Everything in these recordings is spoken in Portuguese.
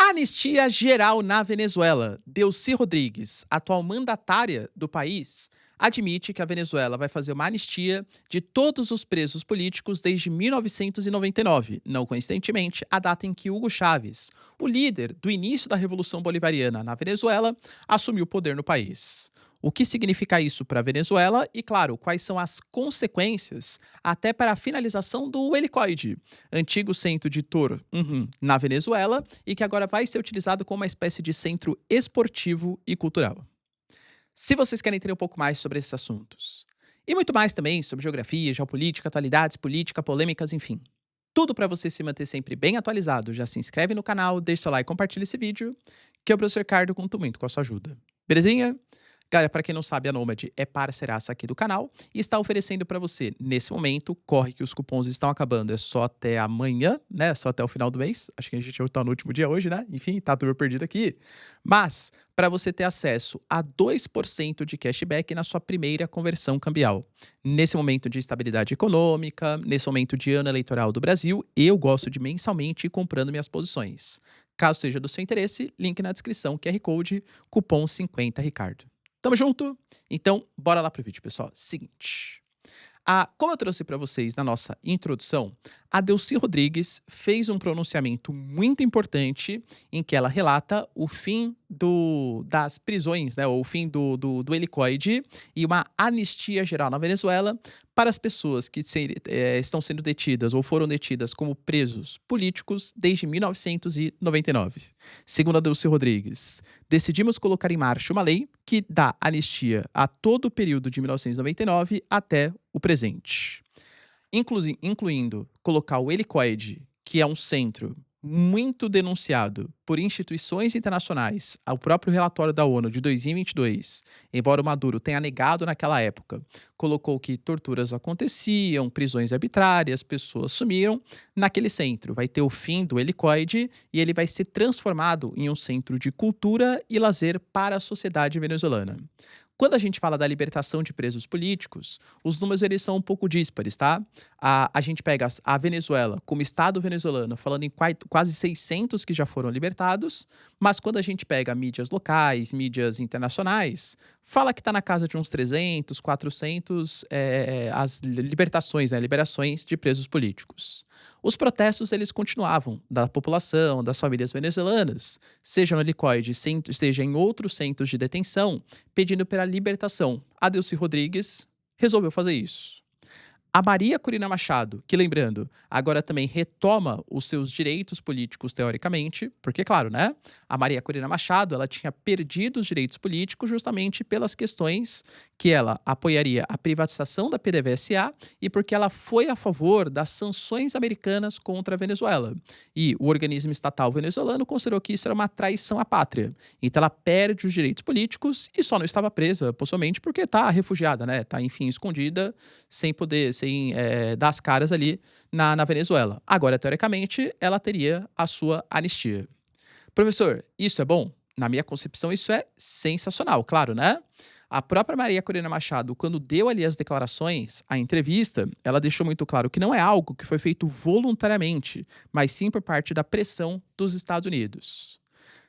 Anistia geral na Venezuela. Delcy Rodrigues, atual mandatária do país, admite que a Venezuela vai fazer uma anistia de todos os presos políticos desde 1999, não coincidentemente, a data em que Hugo Chávez, o líder do início da Revolução Bolivariana na Venezuela, assumiu o poder no país. O que significa isso para a Venezuela e, claro, quais são as consequências até para a finalização do helicoide, antigo centro de tour na Venezuela e que agora vai ser utilizado como uma espécie de centro esportivo e cultural. Se vocês querem entender um pouco mais sobre esses assuntos e muito mais também sobre geografia, geopolítica, atualidades, política, polêmicas, enfim. Tudo para você se manter sempre bem atualizado, já se inscreve no canal, deixa seu like e compartilha esse vídeo, que o professor Ricardo conta muito com a sua ajuda. Belezinha? Galera, para quem não sabe, a Nomad é parceiraça aqui do canal e está oferecendo para você, nesse momento, corre que os cupons estão acabando, é só até amanhã, né? Só até o final do mês. Acho que a gente está no último dia hoje, né? Enfim, tá tudo perdido aqui. Mas, para você ter acesso a 2% de cashback na sua primeira conversão cambial. Nesse momento de estabilidade econômica, nesse momento de ano eleitoral do Brasil, eu gosto de mensalmente ir comprando minhas posições. Caso seja do seu interesse, link na descrição, QR Code, cupom 50 Ricardo. Tamo junto? Então, bora lá pro vídeo, pessoal. Seguinte. Como eu trouxe para vocês na nossa introdução, a Delcy Rodrigues fez um pronunciamento muito importante em que ela relata o fim das prisões, né, ou o fim do helicoide e uma anistia geral na Venezuela para as pessoas que estão sendo detidas ou foram detidas como presos políticos desde 1999. Segundo a Delcy Rodrigues, decidimos colocar em marcha uma lei que dá anistia a todo o período de 1999 até o presente, incluindo colocar o helicoide, que é um centro muito denunciado por instituições internacionais, ao próprio relatório da ONU de 2022, embora o Maduro tenha negado naquela época, colocou que torturas aconteciam, prisões arbitrárias, pessoas sumiram. Naquele centro vai ter o fim do helicoide e ele vai ser transformado em um centro de cultura e lazer para a sociedade venezuelana. Quando a gente fala da libertação de presos políticos, os números eles são um pouco díspares, tá? A gente pega a Venezuela como Estado venezuelano, falando em quase 600 que já foram libertados, mas quando a gente pega mídias locais, mídias internacionais, fala que está na casa de uns 300, 400 as libertações, né, liberações de presos políticos. Os protestos eles continuavam da população, das famílias venezuelanas, seja no helicoide, seja em outros centros de detenção, pedindo pela libertação. A Delcy Rodrigues resolveu fazer isso. A Maria Corina Machado, que lembrando, agora também retoma os seus direitos políticos teoricamente, porque claro, né? A Maria Corina Machado, ela tinha perdido os direitos políticos justamente pelas questões que ela apoiaria a privatização da PDVSA e porque ela foi a favor das sanções americanas contra a Venezuela. E o organismo estatal venezuelano considerou que isso era uma traição à pátria. Então ela perde os direitos políticos e só não estava presa, possivelmente porque está refugiada, né? Está, enfim, escondida, sem poder, sem dar as caras ali na Venezuela. Agora, teoricamente, ela teria a sua anistia. Professor, isso é bom? Na minha concepção, isso é sensacional, claro, né? A própria Maria Corina Machado, quando deu ali as declarações, a entrevista, ela deixou muito claro que não é algo que foi feito voluntariamente, mas sim por parte da pressão dos Estados Unidos.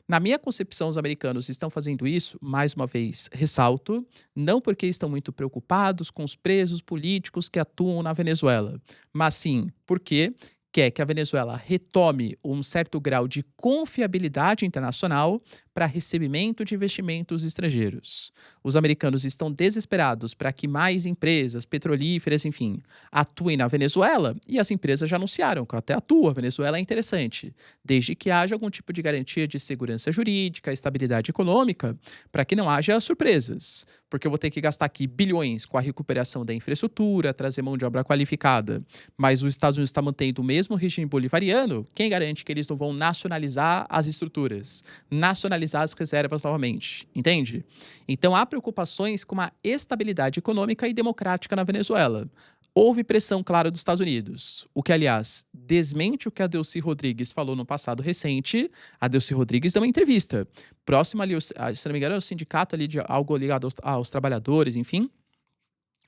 Na minha concepção, os americanos estão fazendo isso, mais uma vez, ressalto, não porque estão muito preocupados com os presos políticos que atuam na Venezuela, mas sim porque quer que a Venezuela retome um certo grau de confiabilidade internacional para recebimento de investimentos estrangeiros. Os americanos estão desesperados para que mais empresas petrolíferas, enfim, atuem na Venezuela e as empresas já anunciaram que até atua, a Venezuela é interessante, desde que haja algum tipo de garantia de segurança jurídica, estabilidade econômica, para que não haja surpresas, porque eu vou ter que gastar aqui bilhões com a recuperação da infraestrutura, trazer mão de obra qualificada, mas os Estados Unidos está mantendo o mesmo regime bolivariano, quem garante que eles não vão nacionalizar as estruturas, nacionalizar as reservas novamente, entende? Então há preocupações com uma estabilidade econômica e democrática na Venezuela. Houve pressão clara dos Estados Unidos, o que, aliás, desmente o que a Delcy Rodrigues falou no passado recente. A Delcy Rodrigues deu uma entrevista, próxima ali, se não me engano, é o sindicato ali de algo ligado aos trabalhadores, enfim,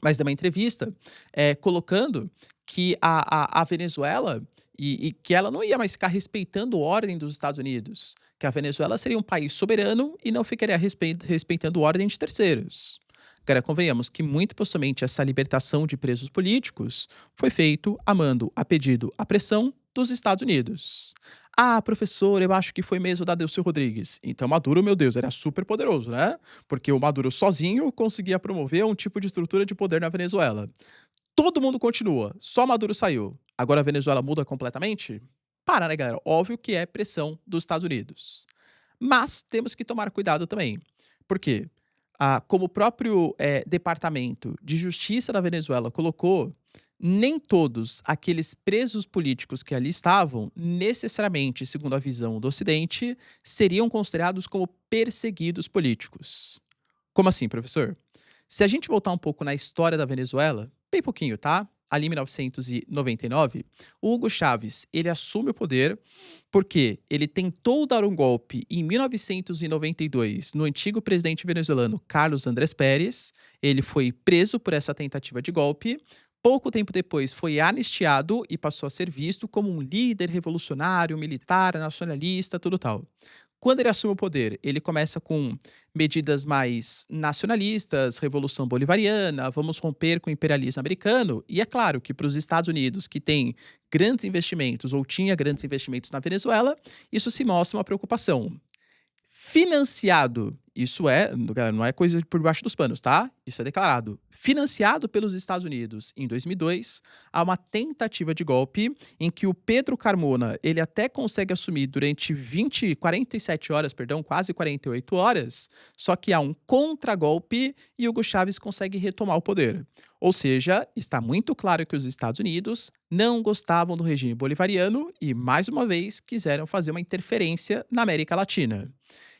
mas deu uma entrevista colocando que a Venezuela e que ela não ia mais ficar respeitando a ordem dos Estados Unidos, que a Venezuela seria um país soberano e não ficaria respeitando ordem de terceiros. Agora, convenhamos que muito possivelmente essa libertação de presos políticos foi feito a mando, a pedido, a pressão dos Estados Unidos. Ah, professor, eu acho que foi mesmo da Delcy Rodrigues. Então, Maduro, meu Deus, era super poderoso, né? Porque o Maduro sozinho conseguia promover um tipo de estrutura de poder na Venezuela. Todo mundo continua, só Maduro saiu. Agora a Venezuela muda completamente? Para, né, galera? Óbvio que é pressão dos Estados Unidos. Mas temos que tomar cuidado também. Por quê? Como o próprio Departamento de Justiça da Venezuela colocou, nem todos aqueles presos políticos que ali estavam, necessariamente, segundo a visão do Ocidente, seriam considerados como perseguidos políticos. Como assim, professor? Se a gente voltar um pouco na história da Venezuela, bem pouquinho, tá? Ali em 1999, o Hugo Chávez, ele assume o poder porque ele tentou dar um golpe em 1992 no antigo presidente venezuelano Carlos Andrés Pérez. Ele foi preso por essa tentativa de golpe. Pouco tempo depois foi anistiado e passou a ser visto como um líder revolucionário, militar, nacionalista, tudo tal. Quando ele assume o poder, ele começa com medidas mais nacionalistas, Revolução Bolivariana, vamos romper com o imperialismo americano. E é claro que para os Estados Unidos, que tem grandes investimentos ou tinha grandes investimentos na Venezuela, isso se mostra uma preocupação. Financiado, isso não é coisa por baixo dos panos, tá? Isso é declarado. Financiado pelos Estados Unidos em 2002, há uma tentativa de golpe em que o Pedro Carmona, ele até consegue assumir durante 47 horas, perdão, quase 48 horas, só que há um contragolpe e Hugo Chávez consegue retomar o poder. Ou seja, está muito claro que os Estados Unidos não gostavam do regime bolivariano e, mais uma vez, quiseram fazer uma interferência na América Latina.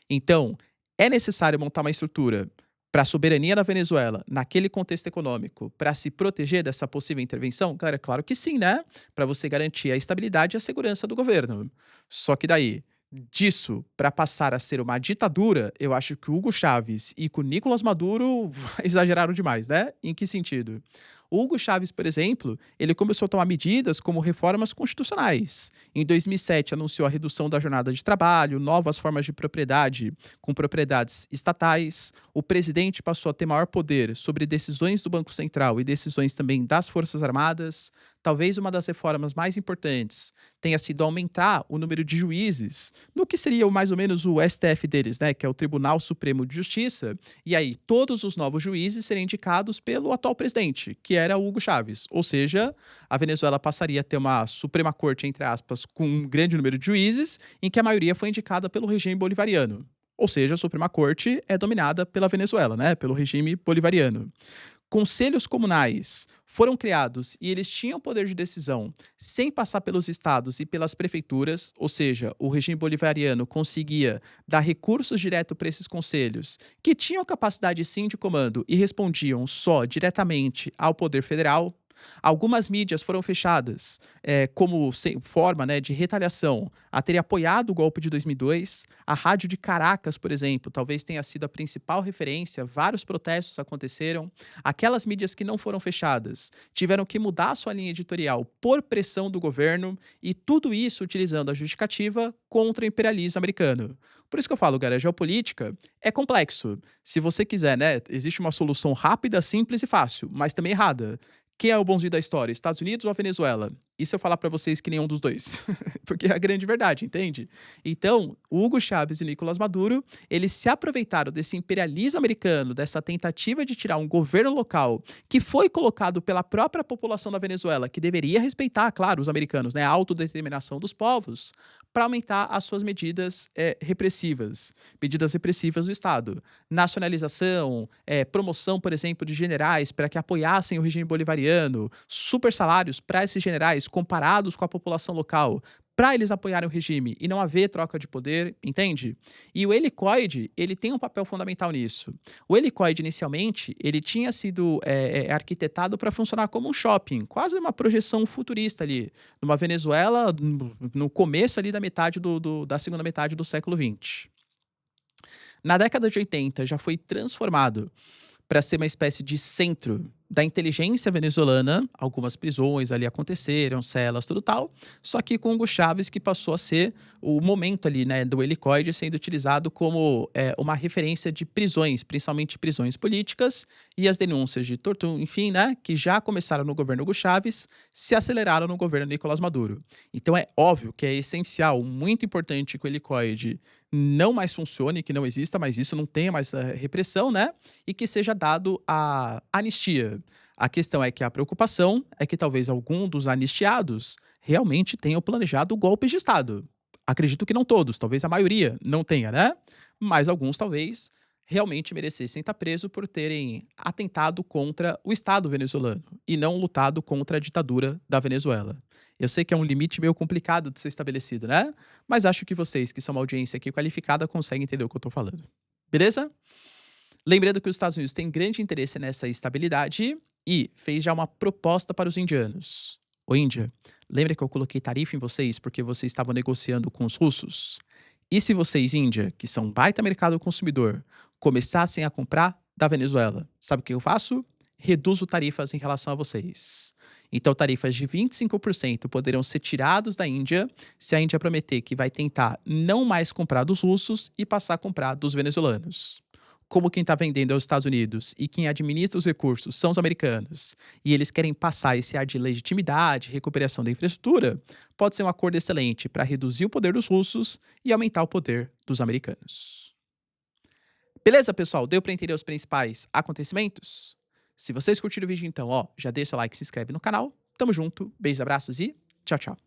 Então, é necessário montar uma estrutura para a soberania da Venezuela, naquele contexto econômico, para se proteger dessa possível intervenção? Cara, claro que sim, né? Para você garantir a estabilidade e a segurança do governo. Só que daí, disso para passar a ser uma ditadura, eu acho que o Hugo Chávez e com o Nicolás Maduro exageraram demais, né? Em que sentido? O Hugo Chávez, por exemplo, ele começou a tomar medidas como reformas constitucionais. Em 2007, anunciou a redução da jornada de trabalho, novas formas de propriedade com propriedades estatais. O presidente passou a ter maior poder sobre decisões do Banco Central e decisões também das Forças Armadas. Talvez uma das reformas mais importantes tenha sido aumentar o número de juízes, no que seria mais ou menos o STF deles, né, que é o Tribunal Supremo de Justiça, e aí todos os novos juízes seriam indicados pelo atual presidente, que era o Hugo Chávez. Ou seja, a Venezuela passaria a ter uma Suprema Corte, entre aspas, com um grande número de juízes, em que a maioria foi indicada pelo regime bolivariano. Ou seja, a Suprema Corte é dominada pela Venezuela, né, pelo regime bolivariano. Conselhos comunais foram criados e eles tinham poder de decisão sem passar pelos estados e pelas prefeituras, ou seja, o regime bolivariano conseguia dar recursos direto para esses conselhos, que tinham capacidade sim de comando e respondiam só diretamente ao poder federal. Algumas mídias foram fechadas como forma, né, de retaliação a terem apoiado o golpe de 2002. A Rádio de Caracas, por exemplo, talvez tenha sido a principal referência. Vários protestos aconteceram. Aquelas mídias que não foram fechadas tiveram que mudar sua linha editorial por pressão do governo e tudo isso utilizando a justificativa contra o imperialismo americano. Por isso que eu falo, cara, a geopolítica é complexo. Se você quiser, né, existe uma solução rápida, simples e fácil, mas também errada. Quem é o bonzinho da história, Estados Unidos ou a Venezuela? E se eu falar pra vocês que nenhum dos dois? Porque é a grande verdade, entende? Então, Hugo Chávez e Nicolás Maduro, eles se aproveitaram desse imperialismo americano, dessa tentativa de tirar um governo local que foi colocado pela própria população da Venezuela, que deveria respeitar, claro, os americanos, né, a autodeterminação dos povos, para aumentar as suas medidas repressivas do Estado. Nacionalização, promoção, por exemplo, de generais para que apoiassem o regime bolivariano, super salários para esses generais comparados com a população local, para eles apoiarem o regime e não haver troca de poder, entende? E o helicoide, ele tem um papel fundamental nisso. O helicoide, inicialmente, ele tinha sido arquitetado para funcionar como um shopping, quase uma projeção futurista ali, numa Venezuela no começo ali da segunda metade do século XX. Na década de 80 já foi transformado para ser uma espécie de centro da inteligência venezuelana, algumas prisões ali aconteceram, celas, tudo tal, só que com Hugo Chávez que passou a ser o momento ali, né, do helicoide sendo utilizado como uma referência de prisões, principalmente prisões políticas, e as denúncias de tortura, enfim, né, que já começaram no governo Hugo Chávez, se aceleraram no governo Nicolás Maduro. Então é óbvio que é essencial, muito importante que o helicoide não mais funcione, que não exista mais isso, não tenha mais repressão, né? E que seja dado a anistia. A questão é que a preocupação é que talvez algum dos anistiados realmente tenham planejado golpes de Estado. Acredito que não todos, talvez a maioria não tenha, né? Mas alguns talvez realmente merecessem estar presos por terem atentado contra o Estado venezuelano e não lutado contra a ditadura da Venezuela. Eu sei que é um limite meio complicado de ser estabelecido, né? Mas acho que vocês, que são uma audiência aqui qualificada, conseguem entender o que eu tô falando. Beleza? Lembrando que os Estados Unidos têm grande interesse nessa estabilidade e fez já uma proposta para os indianos. Ô Índia, lembra que eu coloquei tarifa em vocês porque vocês estavam negociando com os russos? E se vocês, Índia, que são um baita mercado consumidor, começassem a comprar da Venezuela, sabe o que eu faço? Reduzo tarifas em relação a vocês. Então, tarifas de 25% poderão ser tirados da Índia se a Índia prometer que vai tentar não mais comprar dos russos e passar a comprar dos venezuelanos. Como quem está vendendo aos Estados Unidos e quem administra os recursos são os americanos, e eles querem passar esse ar de legitimidade, recuperação da infraestrutura, pode ser um acordo excelente para reduzir o poder dos russos e aumentar o poder dos americanos. Beleza, pessoal? Deu para entender os principais acontecimentos? Se vocês curtiram o vídeo, então, ó, já deixa o like, se inscreve no canal. Tamo junto, beijos, abraços e tchau, tchau.